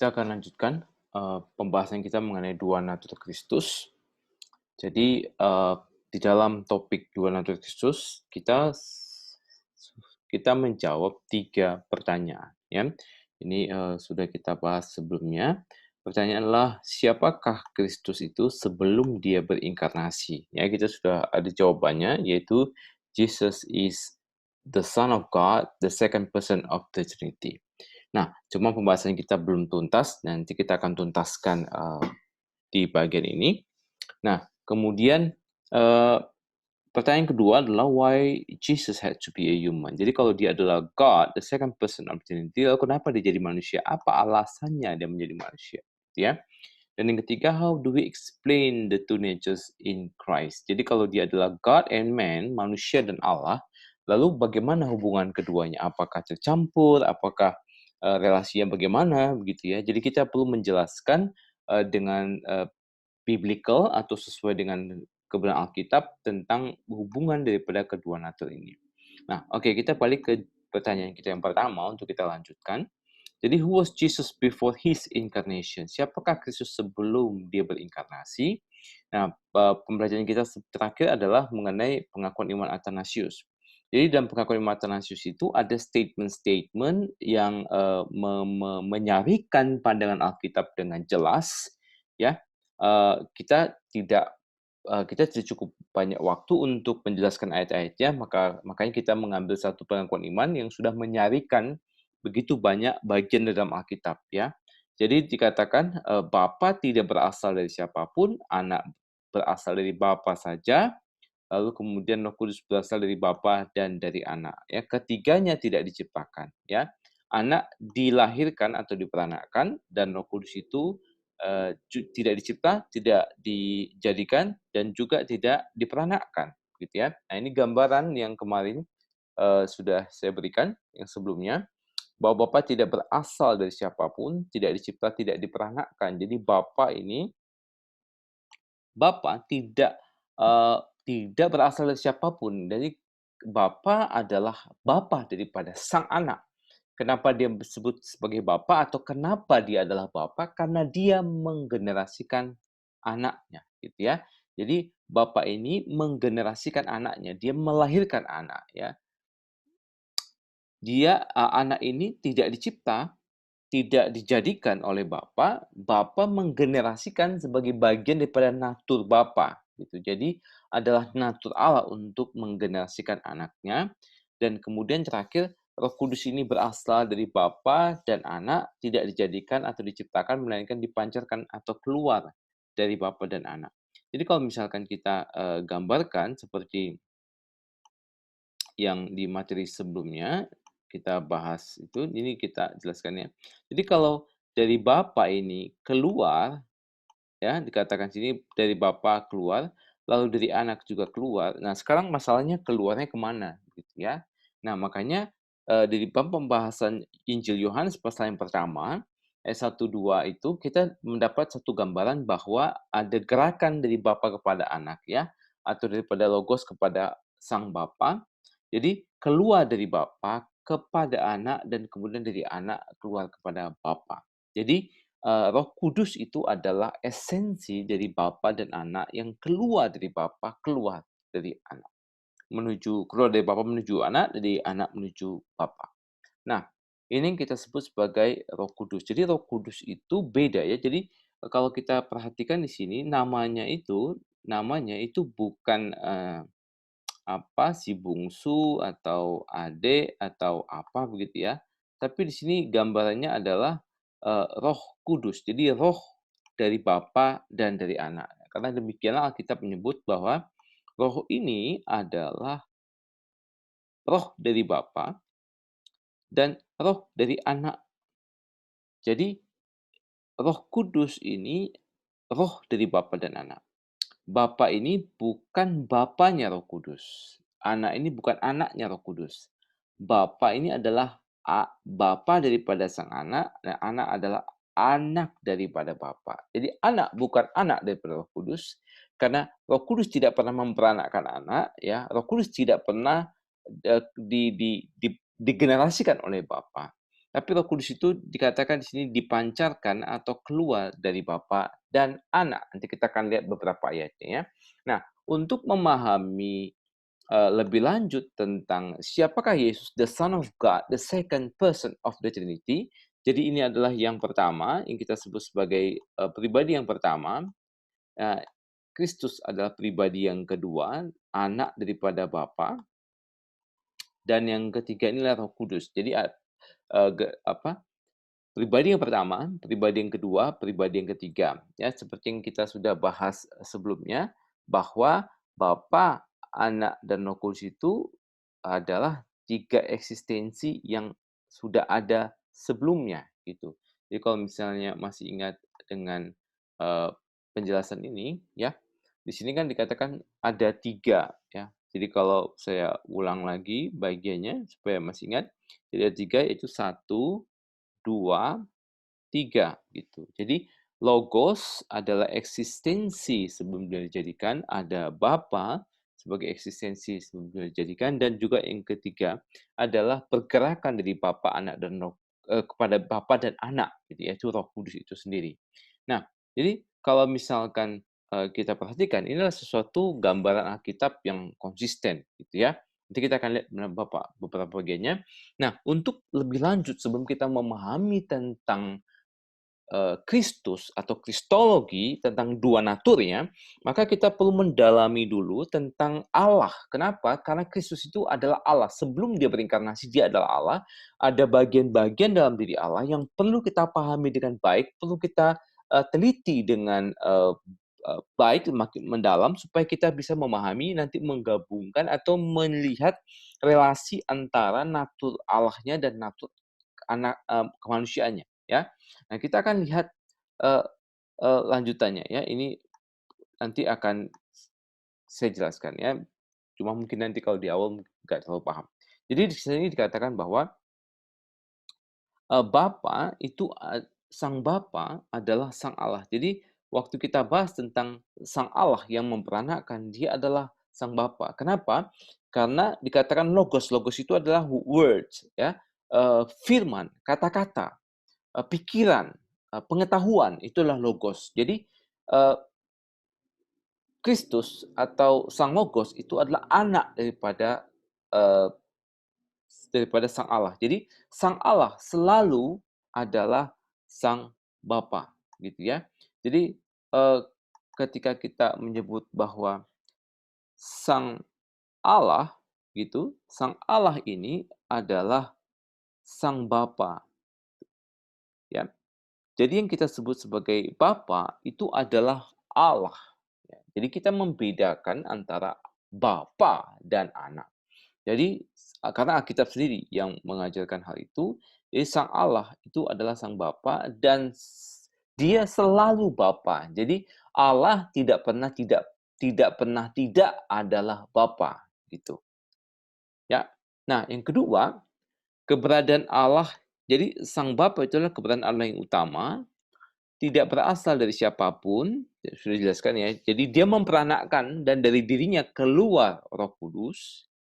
Kita akan lanjutkan pembahasan kita mengenai dua natur Kristus. Jadi di dalam topik dua natur Kristus kita menjawab 3 pertanyaan. Ya, ini sudah kita bahas sebelumnya. Pertanyaan adalah siapakah Kristus itu sebelum dia berinkarnasi? Ya, kita sudah ada jawabannya, yaitu Jesus is the Son of God, the second person of the Trinity. Nah, cuma pembahasan kita belum tuntas, nanti kita akan tuntaskan di bagian ini. Nah, kemudian pertanyaan kedua adalah why Jesus had to be a human. Jadi kalau dia adalah God, the second person of the Trinity, lalu kenapa dia jadi manusia? Apa alasannya dia menjadi manusia? Ya. Dan yang ketiga, how do we explain the two natures in Christ? Jadi kalau dia adalah God and man, manusia dan Allah, lalu bagaimana hubungan keduanya? Apakah tercampur? Apakah relasinya bagaimana? Begitu ya. Jadi kita perlu menjelaskan dengan biblical atau sesuai dengan kebenaran Alkitab tentang hubungan daripada kedua natur ini. Nah, oke, kita balik ke pertanyaan kita yang pertama untuk kita lanjutkan. Jadi, who was Jesus before his incarnation? Siapakah Kristus sebelum dia berinkarnasi? Nah, pembelajaran kita terakhir adalah mengenai pengakuan iman Athanasius. Jadi, dalam pengakuan iman Athanasius itu ada statement-statement yang menyarikan pandangan Alkitab dengan jelas, ya. Kita tidak cukup banyak waktu untuk menjelaskan ayat-ayatnya, makanya kita mengambil satu pengakuan iman yang sudah menyarikan begitu banyak bagian dalam Alkitab, ya. Jadi dikatakan, Bapa tidak berasal dari siapapun, Anak berasal dari Bapa saja, lalu kemudian Roh Kudus berasal dari Bapa dan dari Anak, ya. Ketiganya tidak diciptakan, ya. Anak dilahirkan atau diperanakkan dan Roh Kudus itu tidak dicipta, tidak dijadikan, dan juga tidak diperanakkan, gitu ya. Nah, ini gambaran yang kemarin sudah saya berikan yang sebelumnya, bahwa Bapa tidak berasal dari siapapun, tidak dicipta, tidak diperanakkan. Jadi Bapa tidak berasal dari siapapun. Jadi Bapa adalah Bapa daripada sang anak. Kenapa dia disebut sebagai Bapa atau kenapa dia adalah Bapa? Karena dia menggenerasikan anaknya, gitu ya. Jadi Bapa ini menggenerasikan anaknya, dia melahirkan anak, ya. Anak ini tidak dicipta, tidak dijadikan oleh Bapa, Bapa menggenerasikan sebagai bagian daripada natur Bapa, gitu. Jadi adalah natur Allah untuk menggenerasikan anaknya, dan kemudian terakhir Roh Kudus ini berasal dari Bapa dan Anak, tidak dijadikan atau diciptakan, melainkan dipancarkan atau keluar dari Bapa dan Anak. Jadi kalau misalkan kita gambarkan seperti yang di materi sebelumnya kita bahas itu, ini kita jelaskan ya. Jadi kalau dari Bapa ini keluar, ya dikatakan sini dari Bapa keluar, lalu dari Anak juga keluar. Nah sekarang masalahnya keluarnya kemana, gitu ya. Nah makanya dari pembahasan Injil Yohanes pasal yang pertama, ayat 1, 2 itu kita mendapat satu gambaran bahwa ada gerakan dari Bapa kepada Anak ya, atau daripada Logos kepada Sang Bapa. Jadi keluar dari Bapa kepada Anak dan kemudian dari Anak keluar kepada Bapa. Jadi Roh Kudus itu adalah esensi dari Bapa dan Anak yang keluar dari Bapa, keluar dari Anak. Keluar dari Bapa menuju Anak, dari Anak menuju Bapa. Nah, ini yang kita sebut sebagai Roh Kudus. Jadi Roh Kudus itu beda ya. Jadi kalau kita perhatikan di sini namanya itu bukan si bungsu atau adik atau apa begitu ya. Tapi di sini gambarannya adalah Roh Kudus. Jadi roh dari Bapa dan dari Anak. Karena demikianlah Alkitab menyebut bahwa roh ini adalah roh dari Bapa dan roh dari Anak. Jadi Roh Kudus ini roh dari Bapa dan Anak. Bapa ini bukan bapanya Roh Kudus. Anak ini bukan anaknya Roh Kudus. Bapa ini adalah bapa daripada sang anak, dan anak adalah anak daripada bapa. Jadi anak bukan anak daripada Roh Kudus, karena Roh Kudus tidak pernah memperanakkan anak, ya. Roh Kudus tidak pernah digenerasikan oleh bapa. Tapi Roh Kudus itu dikatakan di sini dipancarkan atau keluar dari Bapa dan Anak. Nanti kita akan lihat beberapa ayatnya ya. Nah, untuk memahami lebih lanjut tentang siapakah Yesus, the Son of God, the second person of the Trinity. Jadi ini adalah yang pertama, yang kita sebut sebagai pribadi yang pertama. Nah, Kristus adalah pribadi yang kedua, anak daripada Bapa, dan yang ketiga inilah Roh Kudus. Jadi pribadi yang pertama, pribadi yang kedua, pribadi yang ketiga. Ya, seperti yang kita sudah bahas sebelumnya, bahwa Bapa, Anak, dan Roh Kudus itu adalah tiga eksistensi yang sudah ada sebelumnya, gitu. Jadi kalau misalnya masih ingat dengan penjelasan ini, ya, di sini kan dikatakan ada tiga, ya. Jadi kalau saya ulang lagi bagiannya supaya masih ingat, jadi ada tiga, yaitu satu, 2, 3 gitu. Jadi logos adalah eksistensi sebelum dia dijadikan, ada Bapa sebagai eksistensi sebelum dia dijadikan, dan juga yang ketiga adalah pergerakan dari Bapa, Anak, dan kepada Bapa dan Anak gitu, yaitu Roh Kudus itu sendiri. Nah, jadi kalau misalkan kita perhatikan, ini adalah sesuatu gambaran Alkitab yang konsisten gitu ya. Nanti kita akan lihat beberapa bagiannya. Nah, untuk lebih lanjut sebelum kita memahami tentang Kristus atau kristologi tentang dua naturnya, maka kita perlu mendalami dulu tentang Allah. Kenapa? Karena Kristus itu adalah Allah. Sebelum dia berinkarnasi, dia adalah Allah. Ada bagian-bagian dalam diri Allah yang perlu kita pahami dengan baik, perlu kita teliti dengan baik, makin mendalam, supaya kita bisa memahami, nanti menggabungkan atau melihat relasi antara natur Allahnya dan natur kemanusiaannya, ya. Nah, kita akan lihat lanjutannya ya. Ini nanti akan saya jelaskan ya. Cuma mungkin nanti kalau di awal nggak terlalu paham. Jadi di sini dikatakan bahwa Bapa itu Sang Bapa adalah Sang Allah. Jadi waktu kita bahas tentang Sang Allah yang memperanakkan, dia adalah Sang Bapa. Kenapa? Karena dikatakan logos. Logos itu adalah words ya, firman, kata-kata, pikiran, pengetahuan, itulah logos. Jadi Kristus atau Sang Logos itu adalah anak eee, daripada Sang Allah. Jadi Sang Allah selalu adalah Sang Bapa, gitu ya. Jadi, ketika kita menyebut bahwa Sang Allah, gitu, Sang Allah ini adalah Sang Bapa, ya. Jadi yang kita sebut sebagai Bapa itu adalah Allah, ya. Jadi kita membedakan antara Bapa dan Anak. Jadi, karena Alkitab sendiri yang mengajarkan hal itu, jadi Sang Allah itu adalah Sang Bapa dan Dia selalu Bapa. Jadi Allah tidak adalah Bapa, gitu, ya. Nah, yang kedua, keberadaan Allah, jadi Sang Bapa itu adalah keberadaan Allah yang utama, tidak berasal dari siapapun, ya sudah dijelaskan ya. Jadi Dia memperanakkan dan dari dirinya keluar Roh Kudus.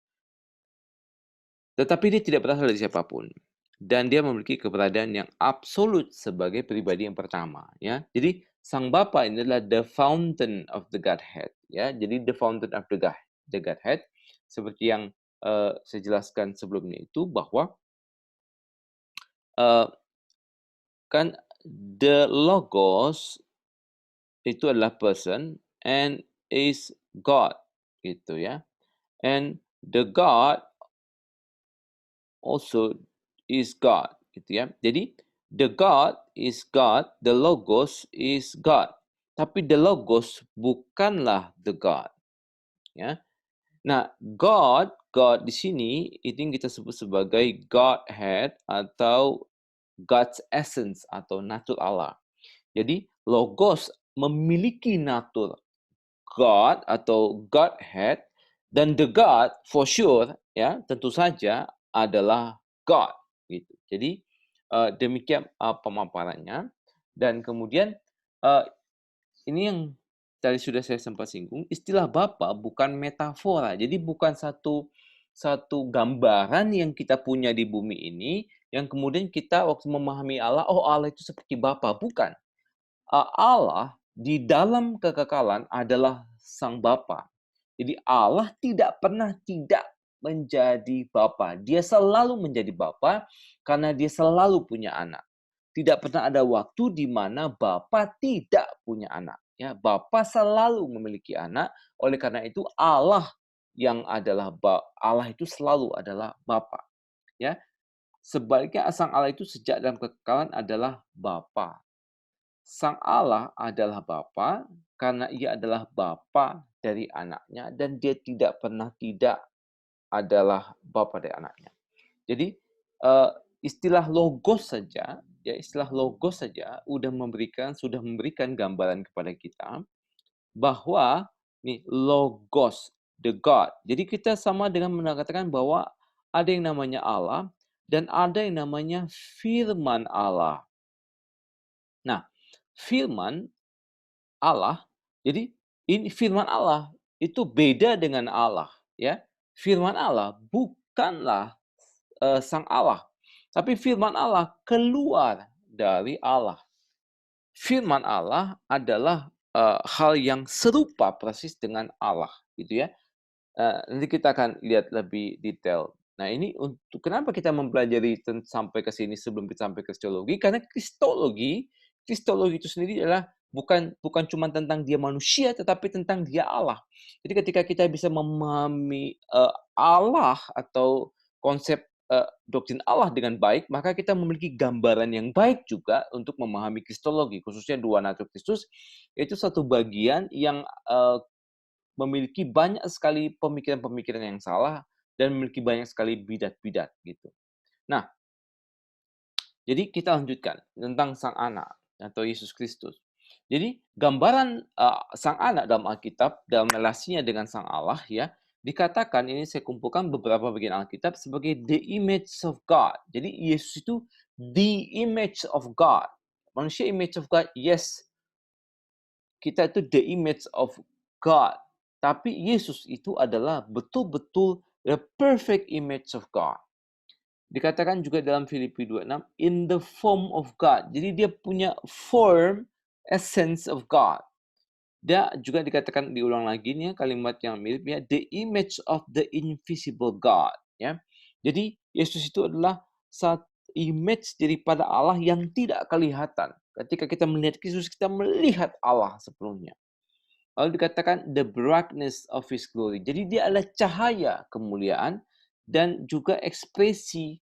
Tetapi dia tidak berasal dari siapapun, dan dia memiliki keberadaan yang absolut sebagai pribadi yang pertama, ya. Jadi Sang Bapa ini adalah the fountain of the Godhead, ya. Jadi the fountain of the Godhead, seperti yang saya jelaskan sebelumnya itu bahwa uh, kan the Logos itu adalah person and is God, gitu ya. And the God also is God, gitu ya. Jadi the God is God, the Logos is God. Tapi the Logos bukanlah the God, ya. Nah, God di sini itu yang kita sebut sebagai Godhead atau God's essence atau natur Allah. Jadi Logos memiliki natur God atau Godhead, dan the God for sure ya tentu saja adalah God gitu. Jadi demikian pemaparannya, dan kemudian uh, ini yang tadi sudah saya sempat singgung, istilah Bapa bukan metafora. Jadi bukan satu gambaran yang kita punya di bumi ini yang kemudian kita waktu memahami Allah, oh Allah itu seperti Bapa, bukan. Allah di dalam kekekalan adalah Sang Bapa. Jadi Allah tidak pernah tidak menjadi Bapa. Dia selalu menjadi Bapa karena dia selalu punya anak. Tidak pernah ada waktu di mana Bapa tidak punya anak. Ya, Bapa selalu memiliki anak. Oleh karena itu Allah yang adalah Allah itu selalu adalah Bapa. Ya, sebaliknya Sang Allah itu sejak dalam kekekalan adalah Bapa. Sang Allah adalah Bapa karena ia adalah Bapa dari anaknya dan dia tidak pernah tidak adalah Bapa dari anaknya. Jadi istilah logos saja, ya istilah logos saja sudah memberikan gambaran kepada kita bahwa nih logos, the God. Jadi kita sama dengan mengatakan bahwa ada yang namanya Allah dan ada yang namanya firman Allah. Nah, firman Allah, jadi ini firman Allah itu beda dengan Allah, ya. Firman Allah bukanlah sang Allah, tapi firman Allah keluar dari Allah. Firman Allah adalah hal yang serupa persis dengan Allah, gitu ya. Nanti kita akan lihat lebih detail. Nah, ini untuk kenapa kita mempelajari sampai ke sini sebelum kita sampai ke kristologi, karena kristologi itu sendiri adalah bukan bukan cuma tentang dia manusia, tetapi tentang dia Allah. Jadi ketika kita bisa memahami, Allah atau konsep, doktrin Allah dengan baik, maka kita memiliki gambaran yang baik juga untuk memahami kristologi, khususnya dua natur Kristus, itu satu bagian yang, memiliki banyak sekali pemikiran-pemikiran yang salah dan memiliki banyak sekali bidat-bidat gitu. Nah, jadi kita lanjutkan tentang Sang Anak atau Yesus Kristus. Jadi gambaran Sang Anak dalam Alkitab dalam relasinya dengan Sang Allah ya, dikatakan ini saya kumpulkan beberapa bagian Alkitab sebagai the image of God. Jadi Yesus itu the image of God. Manusia image of God, yes, kita itu the image of God. Tapi Yesus itu adalah betul-betul the perfect image of God. Dikatakan juga dalam Filipi 2:6, in the form of God. Jadi dia punya form, essence of God. Dia juga dikatakan diulang lagi nih kalimat yang mirip ya, the image of the invisible God. Ya, jadi Yesus itu adalah satu image daripada Allah yang tidak kelihatan. Ketika kita melihat Yesus, kita melihat Allah sepenuhnya. Lalu dikatakan the brightness of his glory. Jadi dia adalah cahaya kemuliaan dan juga ekspresi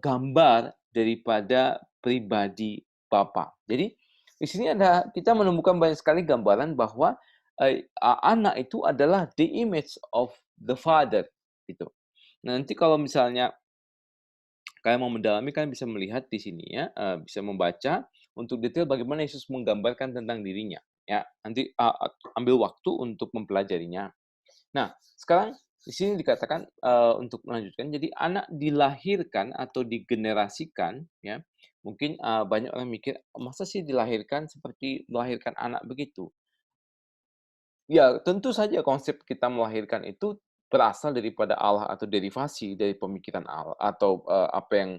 gambar daripada pribadi Bapa. Jadi di sini ada kita menemukan banyak sekali gambaran bahwa anak itu adalah the image of the father gitu. Nanti kalau misalnya kalian mau mendalami kalian bisa melihat di sini ya, bisa membaca untuk detail bagaimana Yesus menggambarkan tentang dirinya. Ya, nanti ambil waktu untuk mempelajarinya. Nah, sekarang di sini dikatakan untuk melanjutkan, jadi anak dilahirkan atau digenerasikan, ya. Mungkin banyak orang mikir, masa sih dilahirkan seperti melahirkan anak begitu? Ya, tentu saja konsep kita melahirkan itu berasal daripada Allah atau derivasi dari pemikiran Allah atau apa yang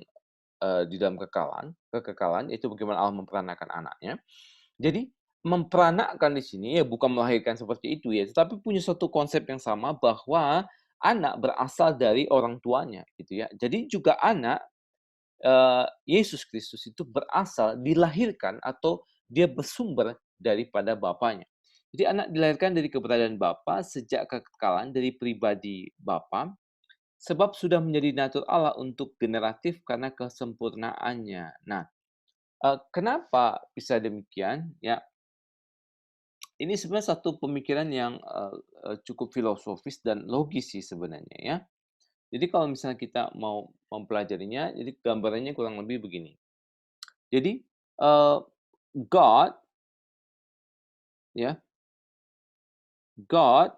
di dalam kekekalan itu bagaimana Allah memperanakan anaknya. Jadi memperanakkan di sini ya bukan melahirkan seperti itu ya, tetapi punya suatu konsep yang sama bahwa anak berasal dari orang tuanya gitu ya. Jadi juga anak Yesus Kristus itu berasal dilahirkan atau dia bersumber daripada bapaknya. Jadi anak dilahirkan dari keberadaan Bapa sejak kekekalan dari pribadi Bapa sebab sudah menjadi natur Allah untuk generatif karena kesempurnaannya. Nah, kenapa bisa demikian? Ya, ini sebenarnya satu pemikiran yang cukup filosofis dan logis sih sebenarnya ya. Jadi kalau misalnya kita mau mempelajarinya, jadi gambarannya kurang lebih begini. Jadi God, ya, God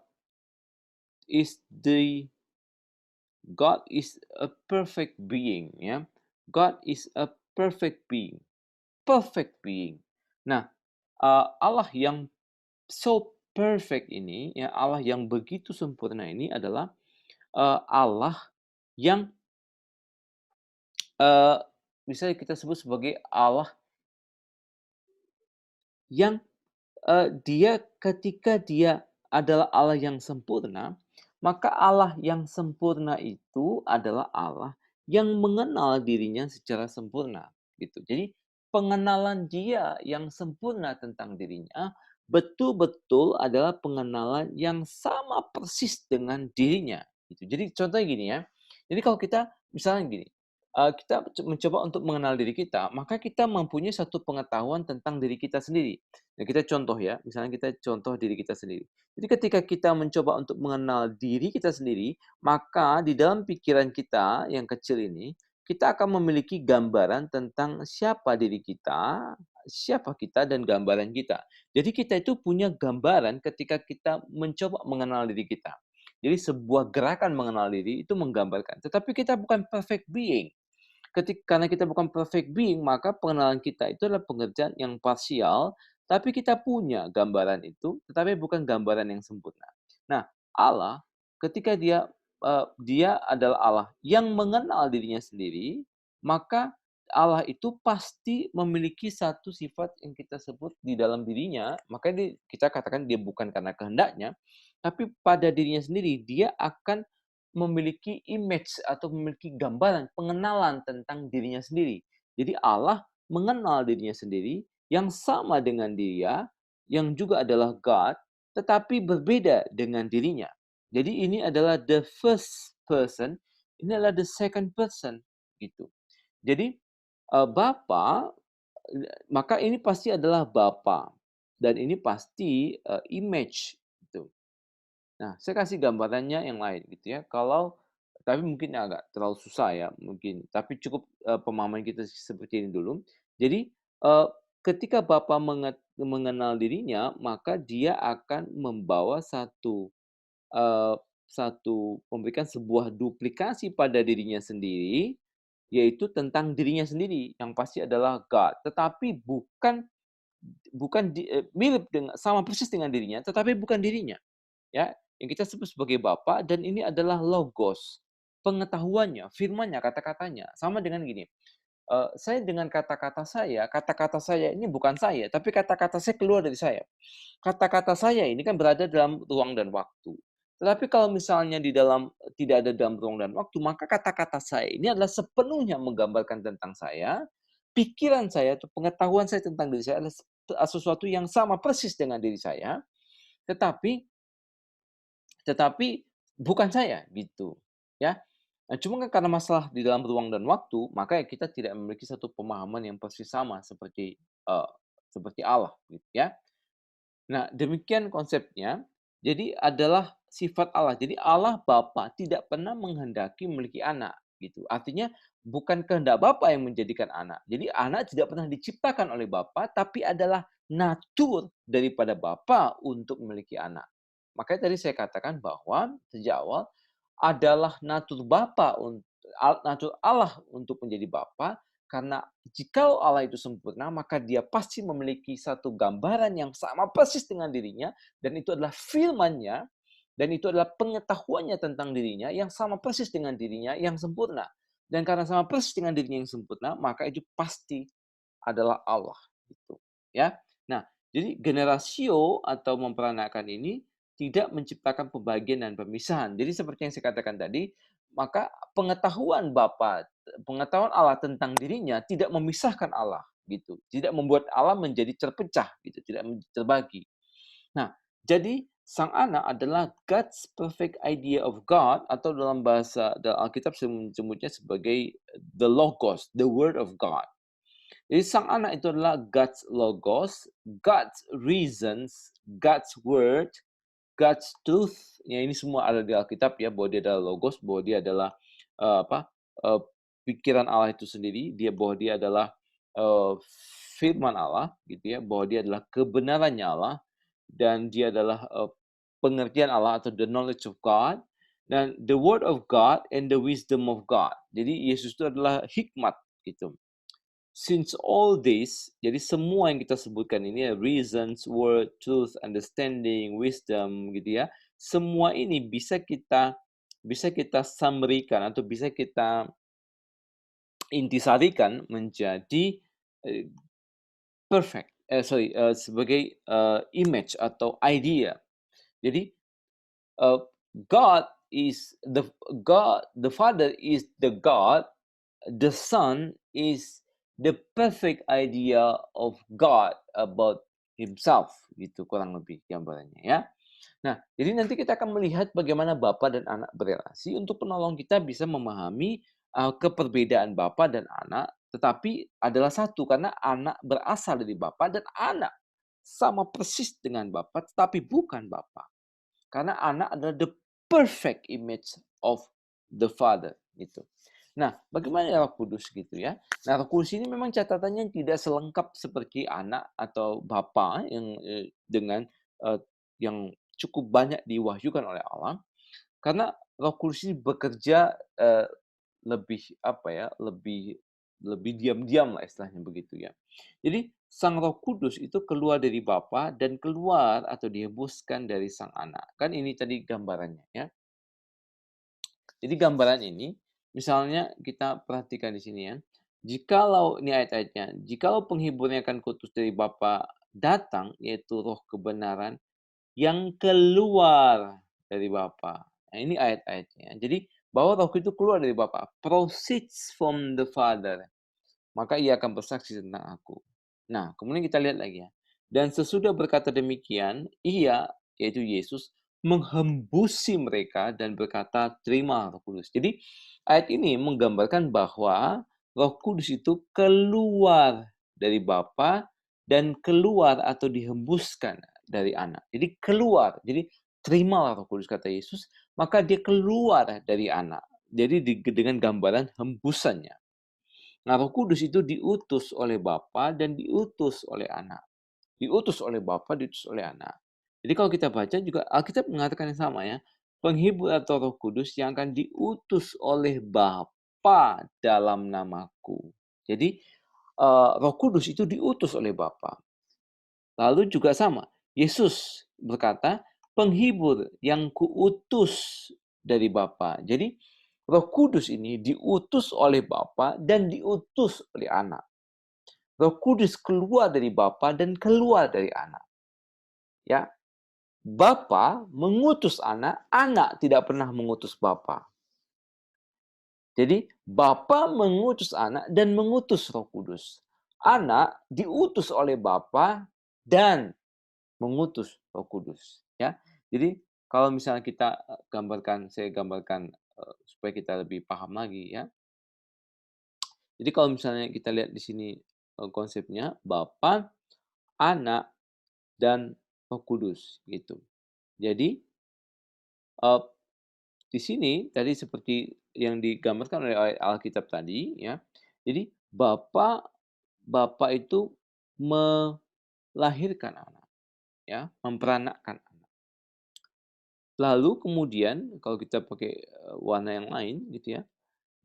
is the God is a perfect being, ya. God is a perfect being, perfect being. Nah, Allah yang so perfect ini, ya Allah yang begitu sempurna ini adalah Allah yang eee, bisa kita sebut sebagai Allah yang dia ketika dia adalah Allah yang sempurna, maka Allah yang sempurna itu adalah Allah yang mengenal dirinya secara sempurna, gitu. Jadi, pengenalan dia yang sempurna tentang dirinya, betul-betul adalah pengenalan yang sama persis dengan dirinya, gitu. Jadi contohnya gini ya, jadi kalau kita misalnya gini, kita mencoba untuk mengenal diri kita, maka kita mempunyai satu pengetahuan tentang diri kita sendiri. Nah, kita contoh ya, misalnya kita contoh diri kita sendiri. Jadi ketika kita mencoba untuk mengenal diri kita sendiri, maka di dalam pikiran kita yang kecil ini, kita akan memiliki gambaran tentang siapa diri kita, siapa kita, dan gambaran kita. Jadi kita itu punya gambaran ketika kita mencoba mengenal diri kita. Jadi sebuah gerakan mengenal diri itu menggambarkan. Tetapi kita bukan perfect being. Karena kita bukan perfect being, maka pengenalan kita itu adalah pengerjaan yang parsial, tapi kita punya gambaran itu, tetapi bukan gambaran yang sempurna. Nah, Allah ketika dia adalah Allah yang mengenal dirinya sendiri, maka Allah itu pasti memiliki satu sifat yang kita sebut di dalam dirinya, makanya kita katakan dia bukan karena kehendaknya, tapi pada dirinya sendiri, dia akan memiliki image atau memiliki gambaran, pengenalan tentang dirinya sendiri. Jadi Allah mengenal dirinya sendiri yang sama dengan dia, yang juga adalah God, tetapi berbeda dengan dirinya. Jadi ini adalah the first person, ini adalah the second person, gitu. Jadi, Bapa, maka ini pasti adalah Bapa, dan ini pasti, image, gitu. Nah, saya kasih gambarannya yang lain gitu ya. Kalau tapi mungkin agak terlalu susah ya mungkin, tapi cukup, pemahaman kita seperti ini dulu. Jadi, ketika Bapa mengenal dirinya, maka dia akan membawa eee, memberikan sebuah duplikasi pada dirinya sendiri, yaitu tentang dirinya sendiri, yang pasti adalah God. Tetapi bukan bukan mirip dengan sama persis dengan dirinya, tetapi bukan dirinya. Ya, yang kita sebut sebagai Bapa dan ini adalah logos, pengetahuannya, firman-Nya, kata-katanya. Sama dengan gini, saya dengan kata-kata saya ini bukan saya, tapi kata-kata saya keluar dari saya. Kata-kata saya ini kan berada dalam ruang dan waktu. Tetapi kalau misalnya tidak ada dalam ruang dan waktu, maka kata-kata saya ini adalah sepenuhnya menggambarkan tentang saya, pikiran saya atau pengetahuan saya tentang diri saya adalah sesuatu yang sama persis dengan diri saya, tetapi tetapi bukan saya, gitu, ya. Nah, cuma kan karena masalah di dalam ruang dan waktu, maka ya kita tidak memiliki satu pemahaman yang persis sama seperti Allah, gitu ya. Nah, demikian konsepnya. Jadi adalah sifat Allah. Jadi Allah Bapa tidak pernah menghendaki memiliki anak, gitu. Artinya bukan kehendak Bapa yang menjadikan anak. Jadi anak tidak pernah diciptakan oleh Bapa, tapi adalah natur daripada Bapa untuk memiliki anak. Makanya tadi saya katakan bahwa sejak awal adalah natur natur Allah untuk menjadi Bapa, karena jikalau Allah itu sempurna, maka dia pasti memiliki satu gambaran yang sama persis dengan dirinya, dan itu adalah firman-Nya, dan itu adalah pengetahuannya tentang dirinya yang sama persis dengan dirinya yang sempurna. Dan karena sama persis dengan dirinya yang sempurna, maka itu pasti adalah Allah, gitu, ya. Nah, jadi generasio atau memperanakan ini tidak menciptakan pembagian dan pemisahan. Jadi seperti yang saya katakan tadi, maka pengetahuan Allah tentang dirinya tidak memisahkan Allah, gitu. Tidak membuat Allah menjadi terpecah, gitu, tidak terbagi. Nah, jadi sang anak adalah God's perfect idea of God, atau dalam Alkitab menyebutnya sebagai the Logos, the Word of God. Jadi sang anak itu adalah God's Logos, God's reasons, God's Word, God's truth. Ya, ini semua ada di Alkitab ya, bahwa dia adalah Logos, bahwa dia adalah eh, apa eh, pikiran Allah itu sendiri, bahwa dia adalah eh, firman Allah, gitu ya, bahwa dia adalah kebenarannya Allah, dan dia adalah pengertian Allah atau the knowledge of God, dan the word of God and the wisdom of God. Jadi Yesus itu adalah hikmat, gitu. Since all this, jadi semua yang kita sebutkan ini ya, reasons, word, truth, understanding, wisdom, gitu ya. Semua ini bisa kita summary-kan atau bisa kita intisarikan menjadi, eee, sebagai, image atau idea. Jadi, eee, God is the Father is the God, the Son is the perfect idea of God about himself, gitu kurang lebih gambarannya ya. Nah, jadi nanti kita akan melihat bagaimana Bapa dan Anak berelasi untuk penolong kita bisa memahami, keperbedaan Bapa dan Anak, tetapi adalah satu karena Anak berasal dari Bapa dan Anak sama persis dengan Bapa, tetapi bukan Bapa. Karena Anak adalah the perfect image of the Father, gitu. Nah, bagaimana Roh Kudus gitu ya. Nah, Roh Kudus ini memang catatannya tidak selengkap seperti Anak atau Bapa yang, dengan, yang cukup banyak diwahyukan oleh Allah, karena Roh Kudus ini bekerja, lebih apa ya, lebih lebih diam-diam lah istilahnya begitu ya. Jadi Sang Roh Kudus itu keluar dari Bapa dan keluar atau dihembuskan dari Sang Anak. Kan ini tadi gambarannya ya. Jadi gambaran ini, misalnya kita perhatikan di sini ya, jikalau ini ayat-ayatnya, jikalau penghiburnya akan kutus dari Bapa datang, yaitu Roh kebenaran yang keluar dari Bapa. Nah, ini ayat-ayatnya. Jadi bahwa Roh itu keluar dari Bapa, proceeds from the Father, maka ia akan bersaksi tentang aku. Nah, kemudian kita lihat lagi ya. Dan sesudah berkata demikian, ia, yaitu Yesus, menghembusi mereka dan berkata, terima Roh Kudus. Jadi, ayat ini menggambarkan bahwa Roh Kudus itu keluar dari Bapa dan keluar atau dihembuskan dari Anak. Jadi keluar. Jadi terimalah Roh Kudus kata Yesus, maka dia keluar dari Anak. Jadi dengan gambaran hembusannya. Nah, Roh Kudus itu diutus oleh Bapa dan diutus oleh Anak. Diutus oleh Bapa, diutus oleh Anak. Jadi kalau kita baca juga Alkitab mengatakan yang sama ya. Penghibur atau Roh Kudus yang akan diutus oleh Bapa dalam namaku. Jadi Roh Kudus itu diutus oleh Bapa. Lalu juga sama, Yesus berkata, penghibur yang kuutus dari Bapa. Jadi Roh Kudus ini diutus oleh Bapa dan diutus oleh Anak. Roh Kudus keluar dari Bapa dan keluar dari Anak. Ya, Bapa mengutus Anak, Anak tidak pernah mengutus Bapa. Jadi Bapa mengutus Anak dan mengutus Roh Kudus. Anak diutus oleh Bapa dan mengutus Roh Kudus, ya. Jadi kalau misalnya kita saya gambarkan supaya kita lebih paham lagi ya. Jadi kalau misalnya kita lihat di sini konsepnya Bapa, Anak, dan Roh Kudus gitu. Jadi eee, di sini tadi seperti yang digambarkan oleh ayat Alkitab tadi ya. Jadi Bapa itu melahirkan Anak ya, memperanakkan Anak. Lalu kemudian kalau kita pakai, warna yang lain gitu ya,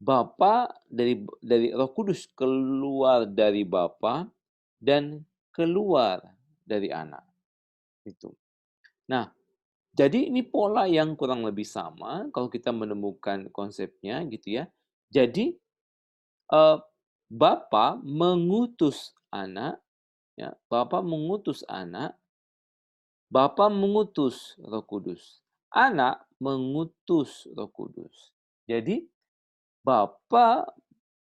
Bapa dari Roh Kudus keluar dari Bapa dan keluar dari Anak, gitu. Nah, jadi ini pola yang kurang lebih sama kalau kita menemukan konsepnya gitu ya. Jadi, eee, Bapa mengutus Anak ya, Bapa mengutus Anak, Bapa mengutus Roh Kudus, Anak mengutus Roh Kudus. Jadi Bapa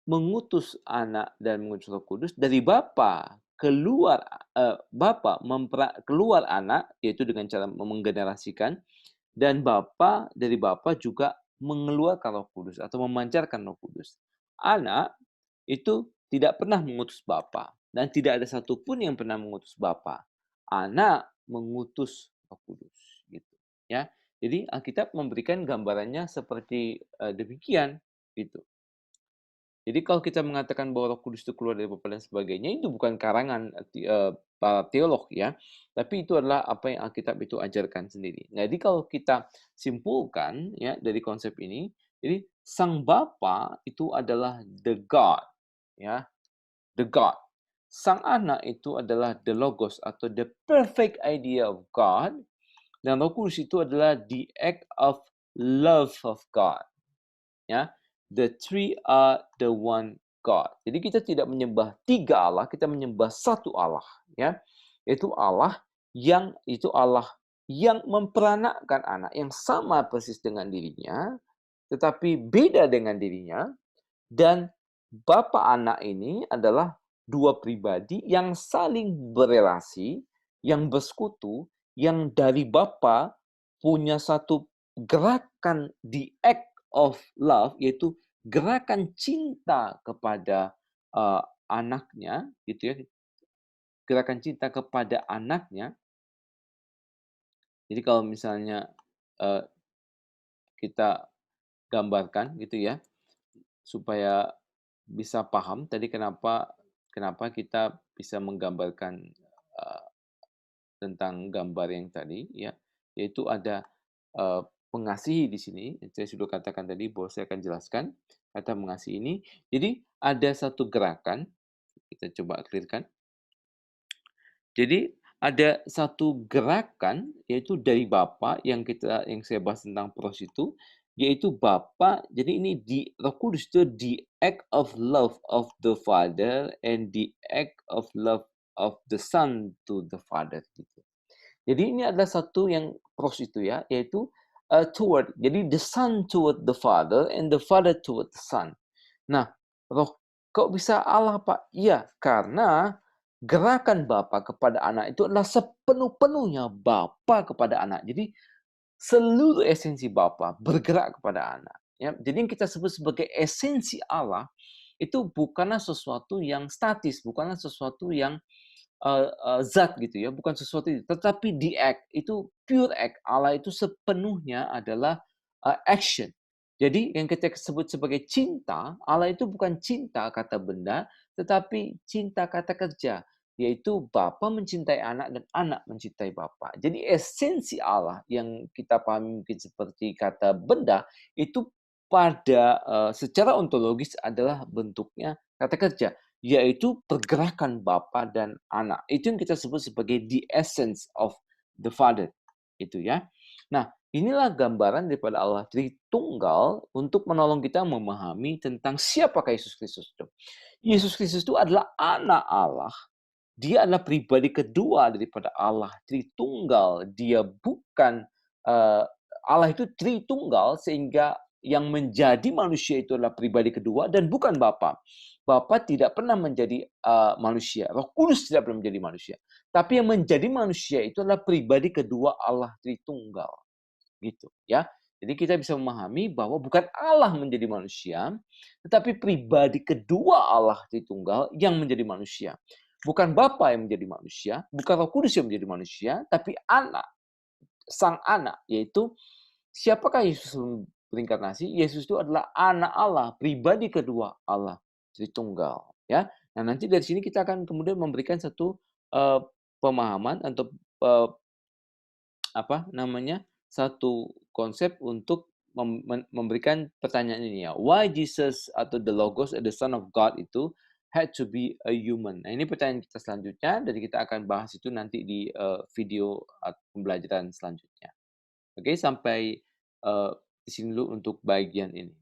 mengutus Anak dan mengutus Roh Kudus, dari Bapa keluar, Bapa keluar Anak, yaitu dengan cara menggenerasikan, dan dari Bapa juga mengeluarkan Roh Kudus atau memancarkan Roh Kudus. Anak itu tidak pernah mengutus Bapa dan tidak ada satupun yang pernah mengutus Bapa. Anak mengutus Roh Kudus, gitu ya. Jadi Alkitab memberikan gambarannya seperti, demikian, gitu. Jadi kalau kita mengatakan bahwa Roh Kudus itu keluar dari Bapa dan sebagainya, itu bukan karangan, para teolog ya, tapi itu adalah apa yang Alkitab itu ajarkan sendiri. Nah, jadi kalau kita simpulkan ya dari konsep ini, jadi Sang Bapa itu adalah the God ya, the God. Sang Anak itu adalah the Logos atau the perfect idea of God, dan Roh Kudus itu adalah the act of love of God. Ya, the three are the one God. Jadi kita tidak menyembah 3 Allah, kita menyembah satu Allah, ya. Yaitu Allah yang memperanakkan anak yang sama persis dengan dirinya, tetapi beda dengan dirinya, dan Bapa anak ini adalah 2 pribadi yang saling berelasi, yang bersekutu, yang dari Bapa punya satu gerakan the act of love, yaitu gerakan cinta kepada, anaknya, gitu ya, gerakan cinta kepada anaknya. Jadi kalau misalnya, eee, kita gambarkan gitu ya, supaya bisa paham tadi kenapa kenapa kita bisa menggambarkan, tentang gambar yang tadi ya, yaitu ada, mengasihi di sini, saya sudah katakan tadi bahwa saya akan jelaskan kata mengasihi ini. Jadi ada satu gerakan, kita coba clear-kan. Jadi ada satu gerakan yaitu dari Bapa yang saya bahas tentang pros itu, yaitu Bapa jadi ini di Roh Kudus itu the act of love of the Father and the act of love of the Son to the Father gitu. Jadi ini adalah satu yang pros itu ya, yaitu, toward. Jadi the Son toward the Father and the Father toward the Son. Nah, roh kok bisa Allah, Pak? Iya, karena gerakan Bapa kepada anak itu adalah sepenuh-penuhnya Bapa kepada anak. Jadi seluruh esensi Bapa bergerak kepada anak, ya. Jadi yang kita sebut sebagai esensi Allah, itu bukanlah sesuatu yang statis, bukanlah sesuatu yang zat gitu ya, bukan sesuatu itu, tetapi the act, itu pure act. Allah itu sepenuhnya adalah, action. Jadi yang kita sebut sebagai cinta, Allah itu bukan cinta kata benda, tetapi cinta kata kerja, yaitu Bapa mencintai anak dan anak mencintai Bapa. Jadi esensi Allah yang kita pahami mungkin seperti kata benda, itu pada, secara ontologis adalah bentuknya kata kerja. Yaitu pergerakan bapa dan anak. Itu yang kita sebut sebagai the essence of the Father, itu ya. Nah, inilah gambaran daripada Allah Tritunggal untuk menolong kita memahami tentang siapakah Yesus Kristus itu. Yesus Kristus itu adalah anak Allah, dia adalah pribadi kedua daripada Allah Tritunggal. Dia bukan, Allah itu Tritunggal sehingga yang menjadi manusia itu adalah pribadi kedua dan bukan Bapa. Bapa tidak pernah menjadi, manusia, Roh Kudus tidak pernah menjadi manusia. Tapi yang menjadi manusia itu adalah pribadi kedua Allah Tritunggal, gitu ya. Jadi kita bisa memahami bahwa bukan Allah menjadi manusia, tetapi pribadi kedua Allah Tritunggal yang menjadi manusia. Bukan Bapa yang menjadi manusia, bukan Roh Kudus yang menjadi manusia, tapi anak, sang anak, yaitu siapakah Yesus berinkarnasi? Yesus itu adalah anak Allah, pribadi kedua Allah Tritunggal, ya. Nah, nanti dari sini kita akan kemudian memberikan satu, pemahaman atau, eee, apa namanya, satu konsep untuk memberikan pertanyaan ini ya, why Jesus atau the Logos, the Son of God itu had to be a human. Nah, ini pertanyaan kita selanjutnya dan kita akan bahas itu nanti di, video pembelajaran selanjutnya. Oke, sampai, di sini dulu untuk bagian ini.